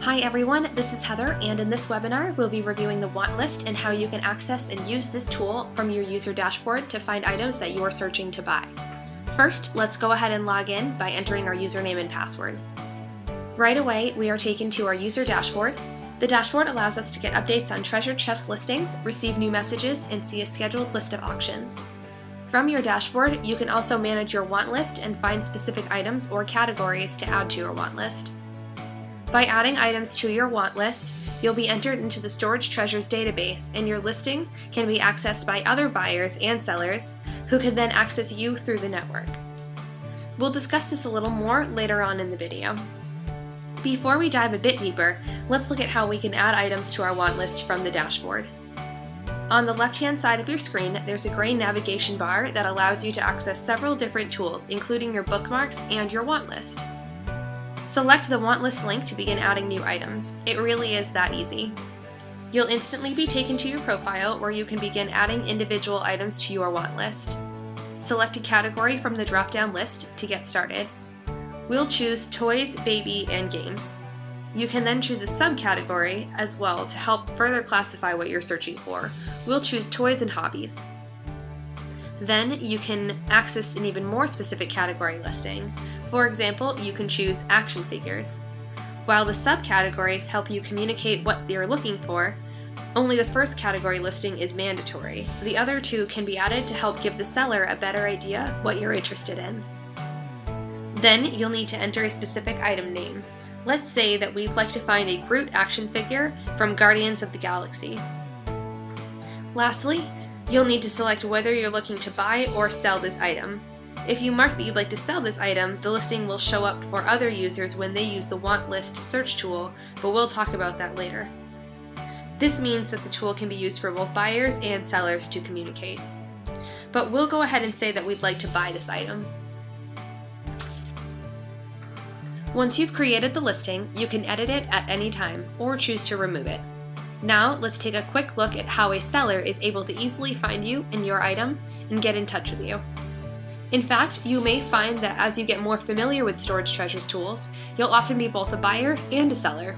Hi everyone, this is Heather, and in this webinar we'll be reviewing the want list and how you can access and use this tool from your user dashboard to find items that you are searching to buy. First, let's go ahead and log in by entering our username and password. Right away, we are taken to our user dashboard. The dashboard allows us to get updates on treasure chest listings, receive new messages, and see a scheduled list of auctions. From your dashboard, you can also manage your want list and find specific items or categories to add to your want list. By adding items to your want list, you'll be entered into the Storage Treasures database, and your listing can be accessed by other buyers and sellers who can then access you through the network. We'll discuss this a little more later on in the video. Before we dive a bit deeper, let's look at how we can add items to our want list from the dashboard. On the left-hand side of your screen, there's a gray navigation bar that allows you to access several different tools, including your bookmarks and your want list. Select the want list link to begin adding new items. It really is that easy. You'll instantly be taken to your profile where you can begin adding individual items to your want list. Select a category from the drop-down list to get started. We'll choose Toys, Baby, and Games. You can then choose a subcategory as well to help further classify what you're searching for. We'll choose Toys and Hobbies. Then you can access an even more specific category listing. For example, you can choose action figures. While the subcategories help you communicate what you're looking for, only the first category listing is mandatory. The other two can be added to help give the seller a better idea what you're interested in. Then you'll need to enter a specific item name. Let's say that we'd like to find a Groot action figure from Guardians of the Galaxy. Lastly, you'll need to select whether you're looking to buy or sell this item. If you mark that you'd like to sell this item, the listing will show up for other users when they use the want list search tool, but we'll talk about that later. This means that the tool can be used for both buyers and sellers to communicate. But we'll go ahead and say that we'd like to buy this item. Once you've created the listing, you can edit it at any time or choose to remove it. Now let's take a quick look at how a seller is able to easily find you and your item and get in touch with you. In fact, you may find that as you get more familiar with Storage Treasures tools, you'll often be both a buyer and a seller.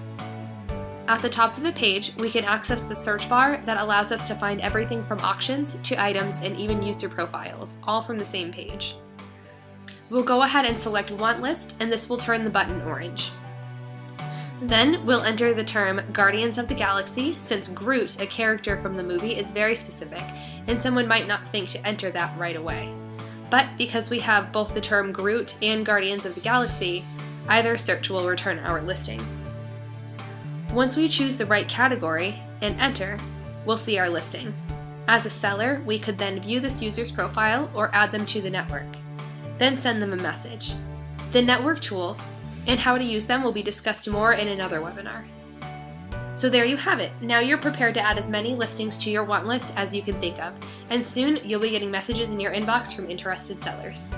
At the top of the page, we can access the search bar that allows us to find everything from auctions to items and even user profiles, all from the same page. We'll go ahead and select Want List, and this will turn the button orange. Then we'll enter the term Guardians of the Galaxy, since Groot, a character from the movie, is very specific, and someone might not think to enter that right away. But because we have both the term Groot and Guardians of the Galaxy, either search will return our listing. Once we choose the right category and enter, we'll see our listing. As a seller, we could then view this user's profile or add them to the network, then send them a message. The network tools and how to use them will be discussed more in another webinar. So there you have it. Now you're prepared to add as many listings to your want list as you can think of, and soon you'll be getting messages in your inbox from interested sellers.